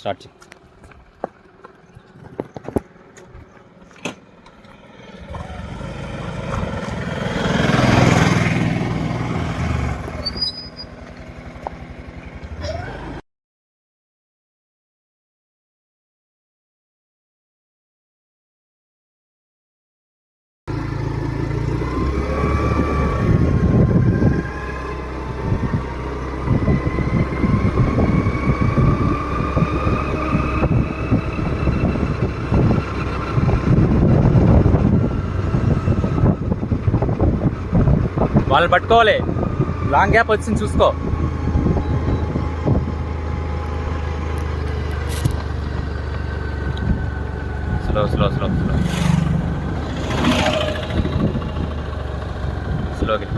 Start చేయి. వాళ్ళు పట్టుకోవాలి, లాంగ్ గ్యాప్ వచ్చింది చూసుకో. స్లో స్లో స్లో స్లో స్లోగా.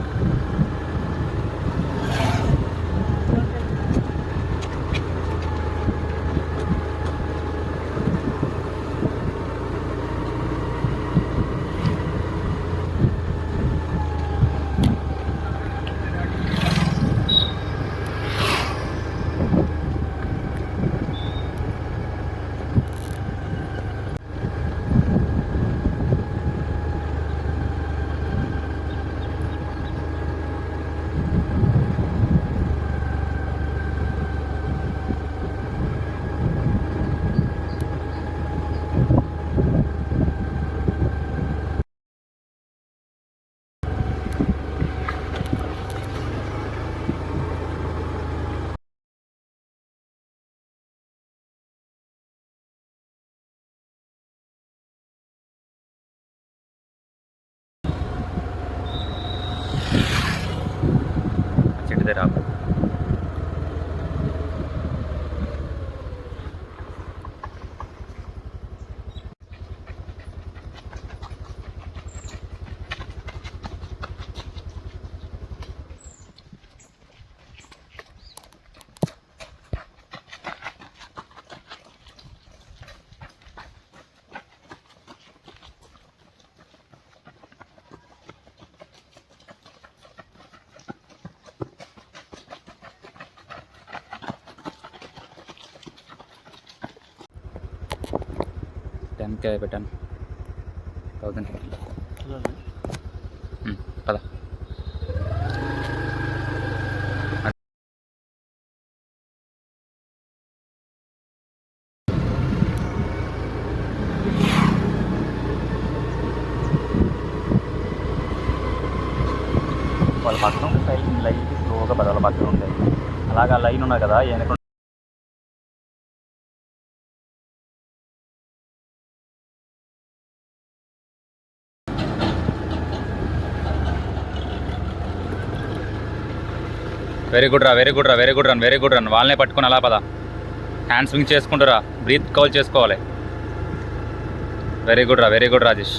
చెట్టు దగ్గర ఆపు. టెన్కే పెట్టాను 1000. పద. వాళ్ళ పక్కన ఉంటే సైడ్ లైట్ స్లోగా పద, వాళ్ళ పక్కన ఉంటాయి. అలాగా లైన్ ఉన్నాయి కదా వెనక. వెరీ గుడ్ రా, వెరీ గుడ్ రా, very good run, very good run. వాళ్ళనే పట్టుకుని అలా పద. హ్యాండ్ స్వింగ్ చేసుకుంటారా, బ్రీత్ కౌల్ చేసుకోవాలి. వెరీ గుడ్ రా, very good Rajesh.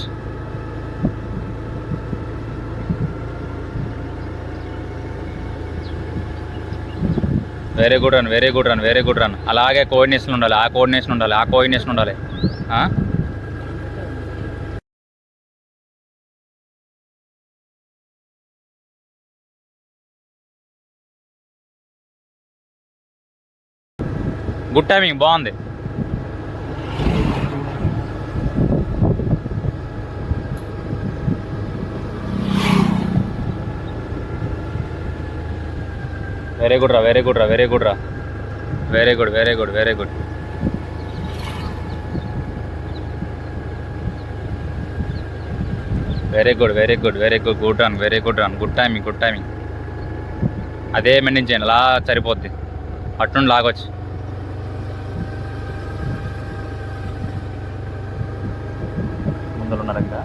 Very good run, very good run, very good run. అలాగే కోఆర్డినేషన్ ఉండాలి, ఆ కోఆర్డినేషన్ ఉండాలి, ఆ కోఆర్డినేషన్ ఉండాలి. గుడ్ టైమింగ్, బాగుంది. వెరీ గుడ్ రా, వెరీ గుడ్ రా, వెరీ గుడ్ రా, very good, very good, very good. Very good, very good, very good, good run, very good run, good timing, good timing. అదే maintain చేయండి, అలా సరిపోద్ది. అట్నుండి లాగొచ్చు. ముందర ఉన్నారు ఇంకా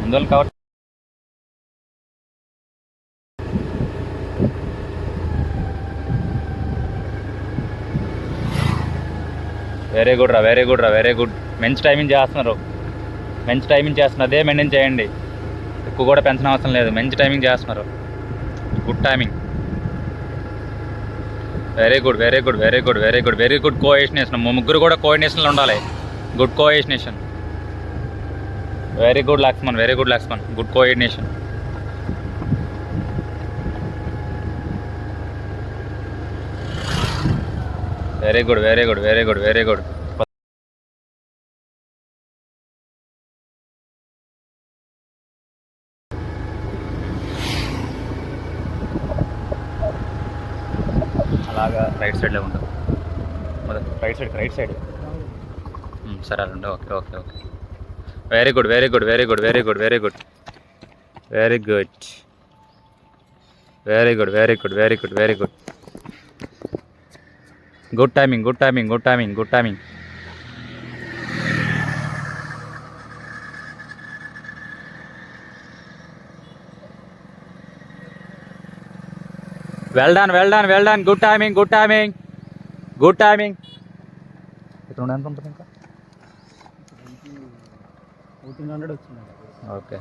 ముందర కవర్. వెరీ గుడ్ రా, వెరీ గుడ్ రా, వెరీ గుడ్. మంచి టైమింగ్ చేస్తున్నారు, మంచి టైమింగ్ చేస్తున్నారు. అదే మెయింటైన్ చేయండి, ఎక్కువ కూడా పెంచిన అవసరం లేదు. మంచి టైమింగ్ చేస్తున్నారు, good timing. Very good very good very good very good very good coordination. ముగ్గురు కూడా కోఆర్డినేషన్లో ఉండాలి. Good coordination. Very good Laxman, very good Laxman, good coordination. Very good very good very good very good. అలాగా రైట్ సైడ్లో ఉంటుంది. Right side సరే అలా okay okay okay. Very good very good very good very good very good very good very good very good very good very good. Good timing good timing good timing good timing. Well done well done well done. Good timing good timing good timing. ఇక్కడ ఉండడానికి ఉంటుంది ఇంకా 1400 వచ్చింది. Okay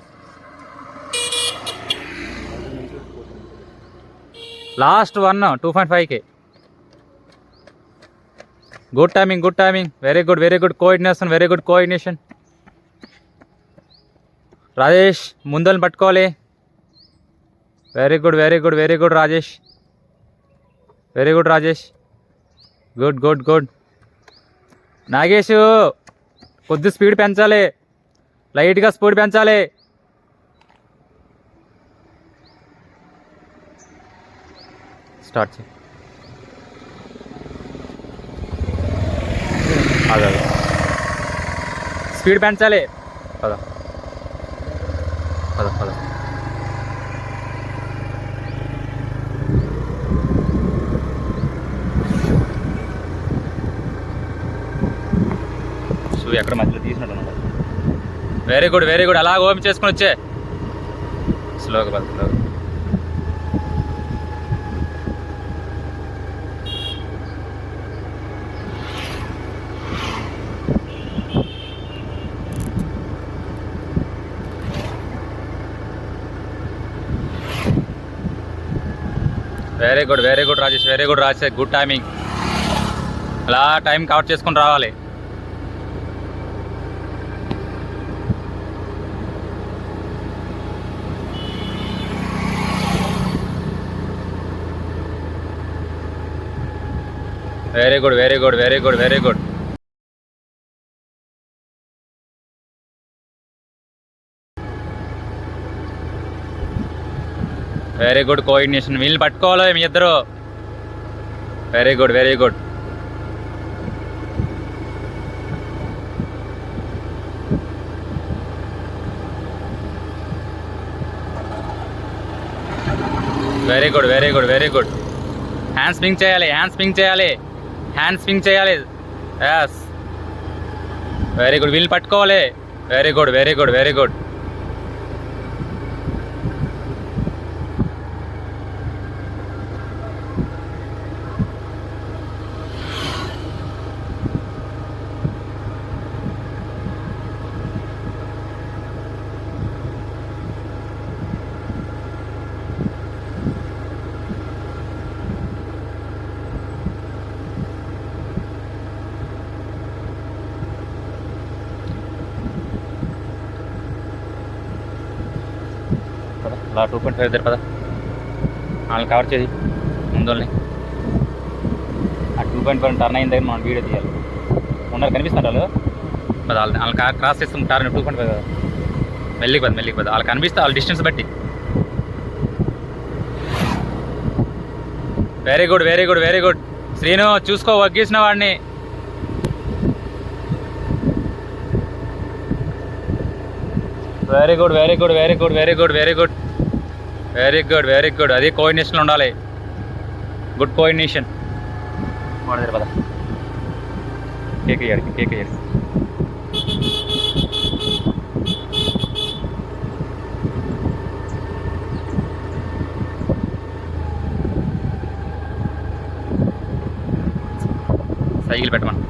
last 2.5K. Good timing good timing. Very good very good coordination very good coordination. Rajesh ముందని పట్టుకోవాలి. Very good very good very good Rajesh. Very good Rajesh. Good good good. Nagesh కొద్ది speed పెంచాలి, లైట్గా స్పీడ్ పెంచాలి. స్టార్ట్ చేయి. అదే స్పీడ్ పెంచాలి. పద పద పద. సో ఎక్కడ మధ్యలో తీసినట్టు. Very good very good. అలా ఓపెన్ చేసుకుని వచ్చే. స్లోగా పద స్లోగా. Very good very good Rajesh very good Rajesh. Good timing. అలా టైం కవర్ చేసుకుని రావాలి. Very good very good very good very good. Very good coordination. వీళ్ళు పట్టుకోవాలి మీ ఇద్దరు. Very good very good. Very good very good very good. Hand swing చేయాలి, hand swing చేయాలి, hand swing చేయాలి. Yes very good. వీళ్ళు పట్టుకోవాలి. Very good very good very good. అలా 2.5 దగ్గర పద. వాళ్ళని కవర్ చేసి ముందుల్ని ఆ 2.5 టర్న్ అయిన దగ్గర మనం వీడియో తీయాలి. ఉన్నారు కనిపిస్తున్నారు వాళ్ళు. పద వాళ్ళని క్రాస్ చేస్తుంది టర్న్ 2.5 కదా. మెల్లికి పద మెల్లికి పద. వాళ్ళు కనిపిస్తే వాళ్ళ డిస్టెన్స్ బట్టి. Very good very good very good. Srinu చూసుకో వగ్గేసిన వాడిని. Very good very good very good very good very good very good very good. అది కోఆర్డినేషన్ ఉండాలి. Good coordination. వాడదారు పద. కేక్ అయ్యాడు కేక్ అయ్యాడు. సైకిల్ పెట్టమని.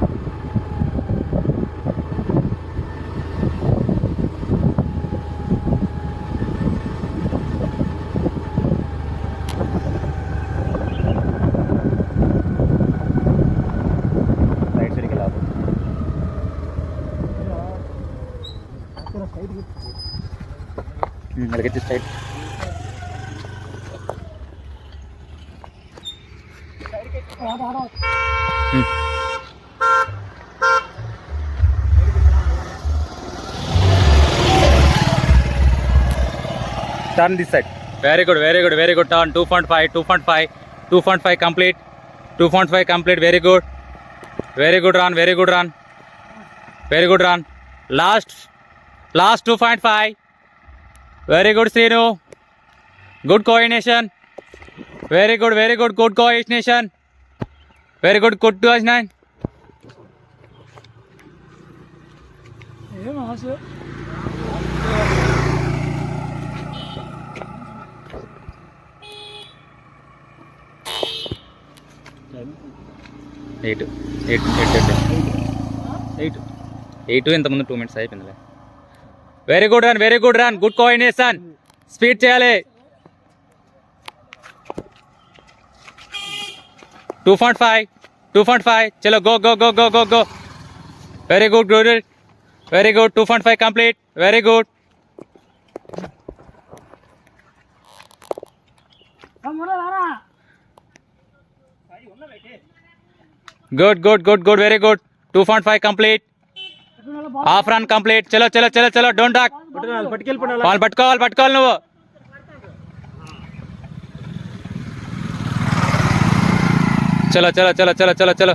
అడిగితే straight. Turn this side. Very good, very good, very good. Turn 2.5, 2.5, 2.5 complete. 2.5 complete. Very good. Very good run, very good run. Very good run. Last 2.5. Very good, Srinu. Good coordination. Very good, very good. Good coordination. Very good, good coordination. Eight ఇంతకుముందు 2 minutes అయిపోయిందిలే. Very good run, very good run. Good coordination. Speed చేయాలి. 2.5. చలో go go go go go go. Very good, good, very good. 2.5 complete. Very good. Good good good good. Very good. 2.5 complete. Half run complete. చలో చలో చలో చలో. Don't dock. వాళ్ళు పట్టుకోవాలి నువ్వు. చలో చలో చలో చలో చలో చలో.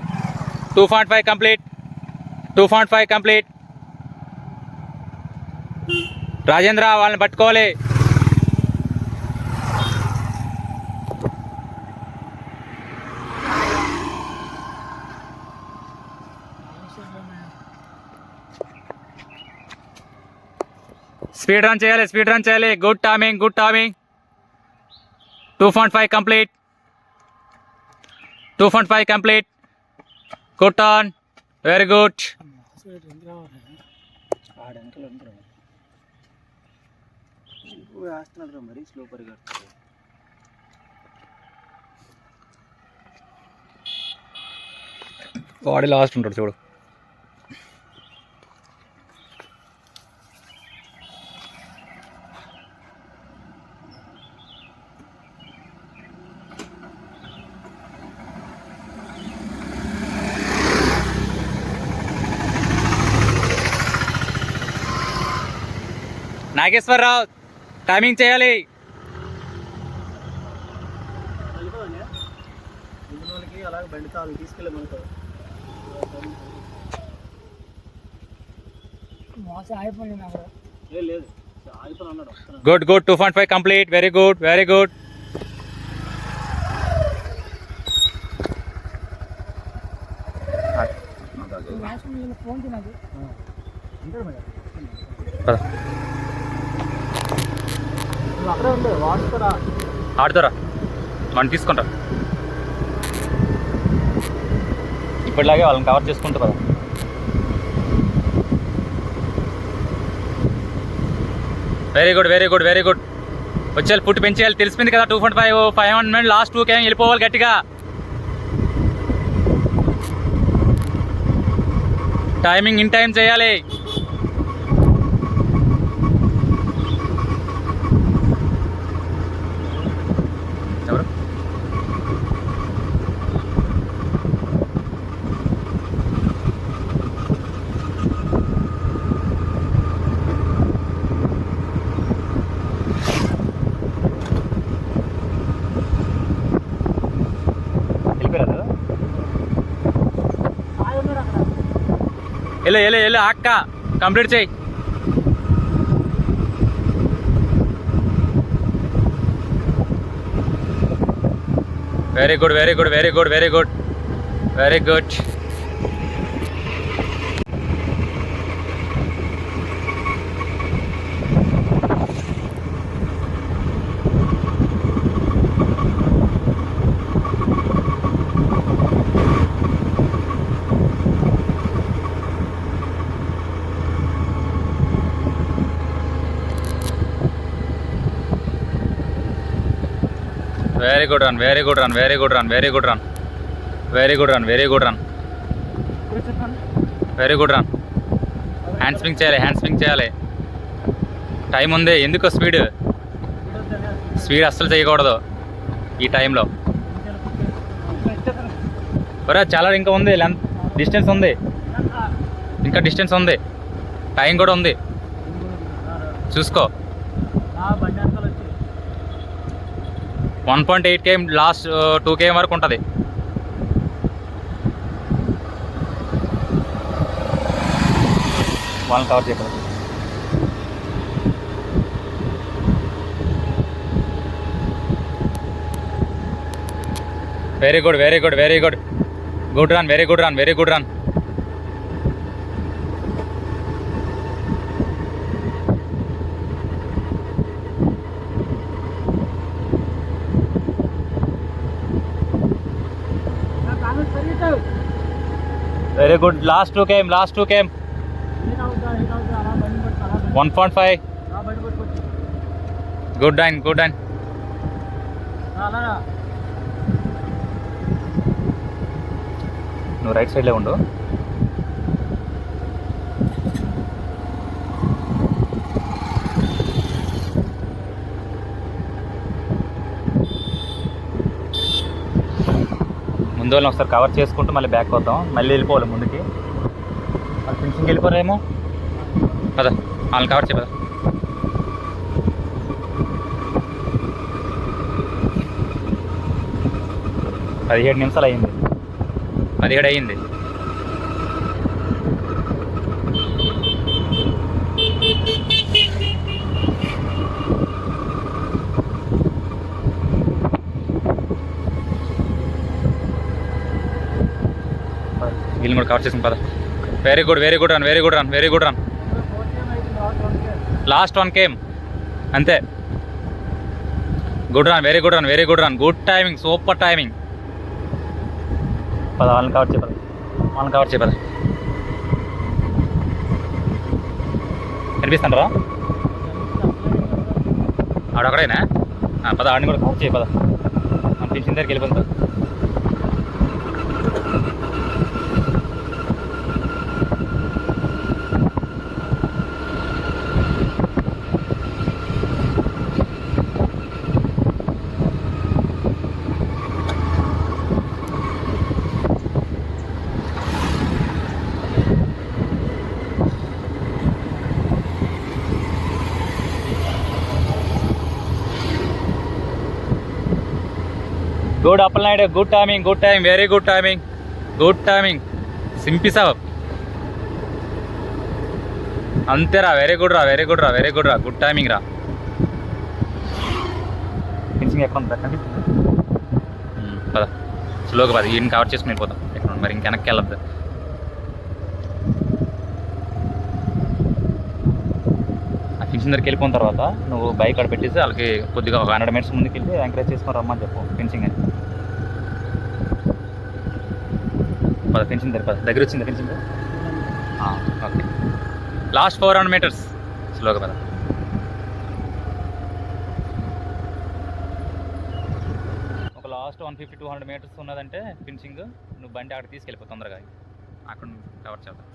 2.5 కంప్లీట్. 2.5 కంప్లీట్. రాజేంద్ర వాళ్ళని పట్టుకోవాలి. స్పీడ్ రన్ చేయాలి. Good timing. 2.5 complete. 2.5 complete. Good turn. Very good. వాడి లాస్ట్ ఉంటాడు చూడు. నాగేశ్వరరావు టైమింగ్ చేయాలి. Good good. 2.5 complete. Very good, very good. ఆడుతారా మనం తీసుకుంటా. ఇప్పటిలాగే వాళ్ళని కవర్ చేసుకుంటా కదా. Very good, very good, very good. వచ్చేయాలి, పుట్టి పెంచేయాలి. తెలిసిపోయింది కదా 2.5 500 లాస్ట్ 2 km వెళ్ళిపోవాలి గట్టిగా. టైమింగ్ ఇన్ టైం చేయాలి. ఎవరు వెళ్ళి అక్క కంప్లీట్ చేయి. Very good, very good, very good, very good, very good. Very good run, very good run, very good run, very good run, very good run, very good run, very good run. Hand spring చేయాలి, hand spring చేయాలి. Time ఉంది, ఎందుకో speed. Speed అస్సలు చేయకూడదు ఈ టైంలో. ఒరే చాలా ఇంకా ఉంది, లెంత్ డిస్టెన్స్ ఉంది, ఇంకా డిస్టెన్స్ ఉంది, టైం కూడా ఉంది, చూసుకో. 1.8 km లాస్ట్ 2 km వరకు ఉంటుంది. వాళ్ళని కవర్ చేయగలరు. Very good, very good, very good, good run, very good run, very good run. Very good, last 2 km, last 2 km. 1.5. Good dine, good dine. నువ్వు రైట్ సైడ్లో ఉండు. ముందు వాళ్ళని ఒకసారి కవర్ చేసుకుంటూ మళ్ళీ బ్యాక్ వద్దాం. మళ్ళీ వెళ్ళిపోవాలి ముందుకి. వాళ్ళు ఫినిషింగ్కి వెళ్ళిపోరేమో కదా, వాళ్ళని కవర్ చేయ. 17 నిమిషాలు అయ్యింది, 17 అయ్యింది. వీళ్ళని కూడా కవర్ చేసుకుని పద. Very good, very good run, very good run, very good run. Last 1 km అంతే. Good run, very good run, very good run, good timing, super timing. పద వాళ్ళని కవర్ చేయపద, వాళ్ళని కవర్ చేయపద. కనిపిస్తాంటారా ఆడొకడైనా? పద ఆడిని కూడా కవర్ చేయ పద. మన ఫినిషింగ్ దగ్గరికి వెళ్ళిపోతుంది. Good Appalanaidu, good timing, good timing, very good timing, good timing. సింపిసావ్ అంతేరా, వెరీ గుడ్ రా, వెరీ గుడ్ రా, వెరీ గుడ్ రా, గుడ్ టైమింగ్ రా. ఫినిషింగ్ ఎక్కడ ఉందా కనిపిస్తుంది? పద స్లోగా పద, ఈయన కవర్ చేసుకుని వెళ్ళిపోతాం. ఎక్కడ మరి ఇంకెనక్కి వెళ్ళద్దు. ఆ ఫినిషింగ్ దగ్గరికి వెళ్ళిపోయిన తర్వాత నువ్వు బైక్ అక్కడ పెట్టేసి వాళ్ళకి కొద్దిగా ఒక 100 minutes ముందుకు వెళ్ళి ఎంకరేజ్ చేసుకొని రమ్మని చెప్పు ఫినిషింగ్ అని. పద ఫినిషింగ్ దగ్గర వచ్చింది ఫినిషింగ్. ఓకే, లాస్ట్ 400 meters స్లోగా పద. ఒక లాస్ట్ 150-200 meters ఉన్నదంటే ఫినిషింగ్. నువ్వు బండి అక్కడ తీసుకెళ్ళిపో తొందరగా, అక్కడ కవర్ చేద్దాం.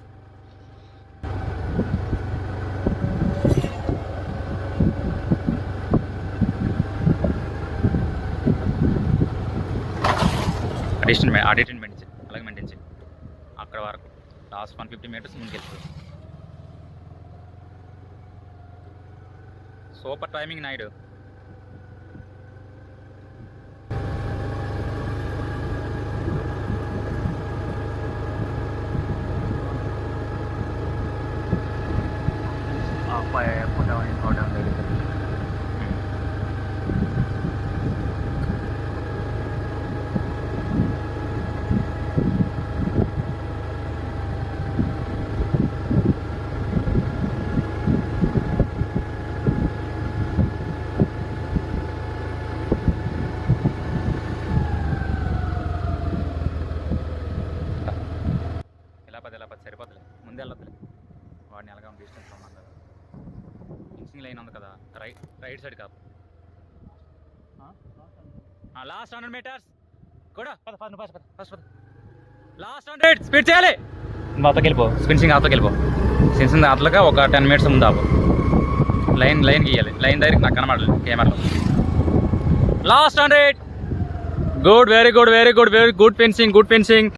డిస్టెన్స్ మెయింటైన్ చేయి, అలాగే మెయింటైన్ చేయి. అక్కడ వరకు లాస్ట్ 150 meters ముందుకు వెళ్తుంది. Super timing Naidu. సరిపోతులే, ముందే వెళ్ళొద్దులే. వాడిని ఎలాగా డిస్టెన్స్ రమ్మన్నారు. ఫినిషింగ్ లైన్ ఉంది కదా, రైట్ సైడ్ కాపు. లాస్ట్ 100 meters కూడా ఫస్ట్ లాస్ట్ 100 స్పీడ్ చేయాలి. అవతలకి వెళ్ళిపో, ఫినిషింగ్ అవతలకి వెళ్ళిపో. ఫినిషింగ్ అవతలగా ఒక 10 minutes ముందు ఆపు. లైన్ గీయాలి. లైన్ దగ్గరికి నాకు కనబడాలి కెమెరాలో. Last 100. Good, very good, very good, very good fencing, good fencing.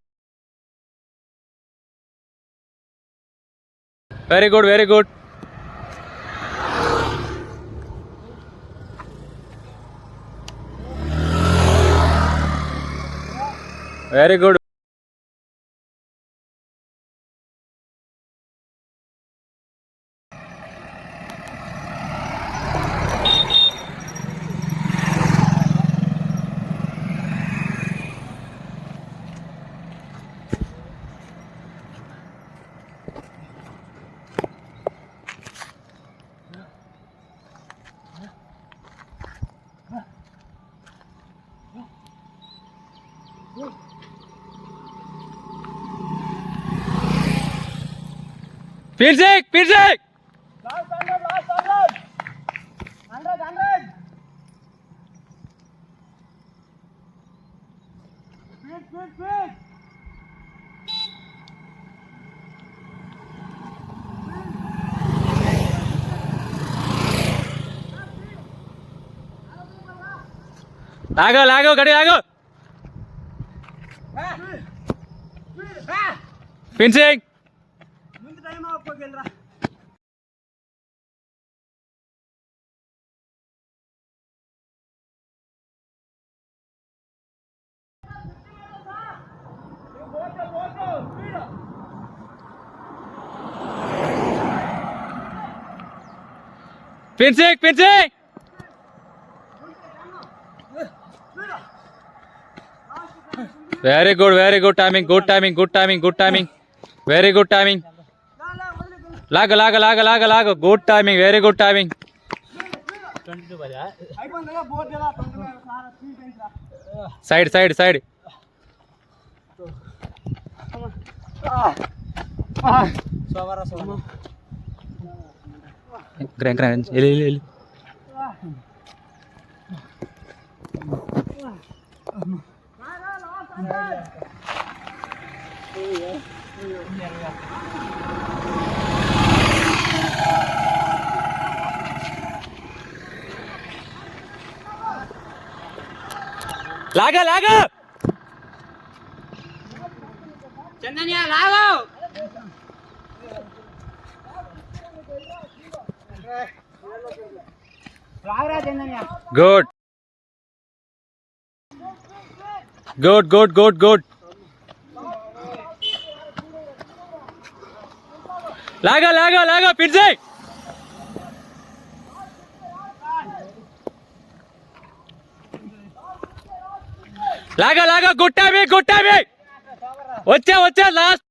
Very good, very good. Very good. Fencing, fencing. Last 100. 100. Speed. లాగో గడి లాగో ఫినిషింగ్ ముందు టైం ఆపుకోగలరా finishing Very good timing, good timing. Very good timing. Lago. Good timing, very good timing. 22 బజా అయిపోయిందా board ఎలా 22 sir speed పెంచరా Side. సోవరా Gran. Ele. లాగా చందన్యా లాగో రాగరా చందన్యా గుడ్ లాగా పిడ్జే లాగా గుడ్ టైమింగ్ వచ్చా last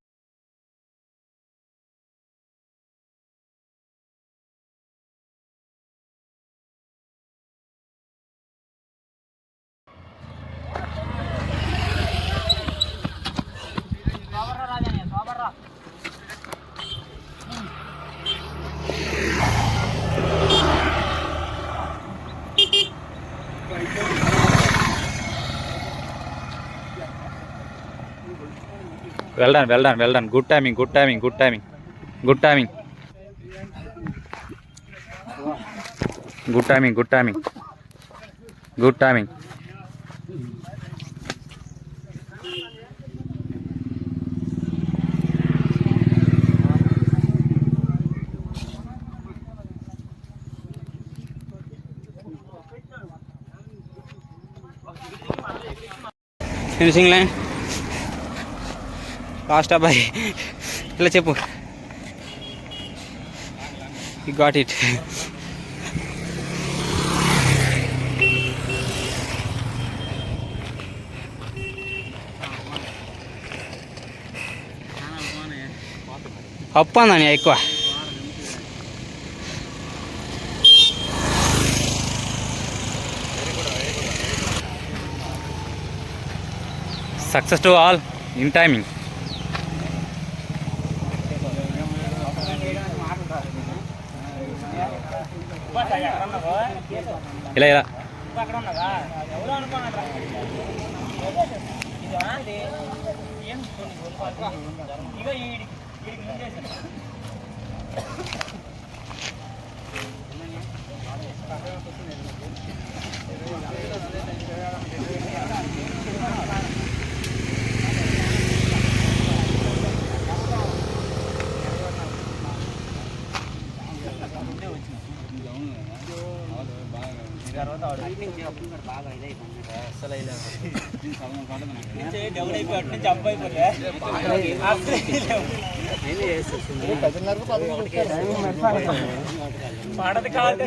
Well done. Good timing. Finishing line last అబ్బాయి ఇలా చెప్పు యు గాట్ ఇట్ అప్పందని ఎక్కువ Success to all in timing. ఇలా పాడది కావాలి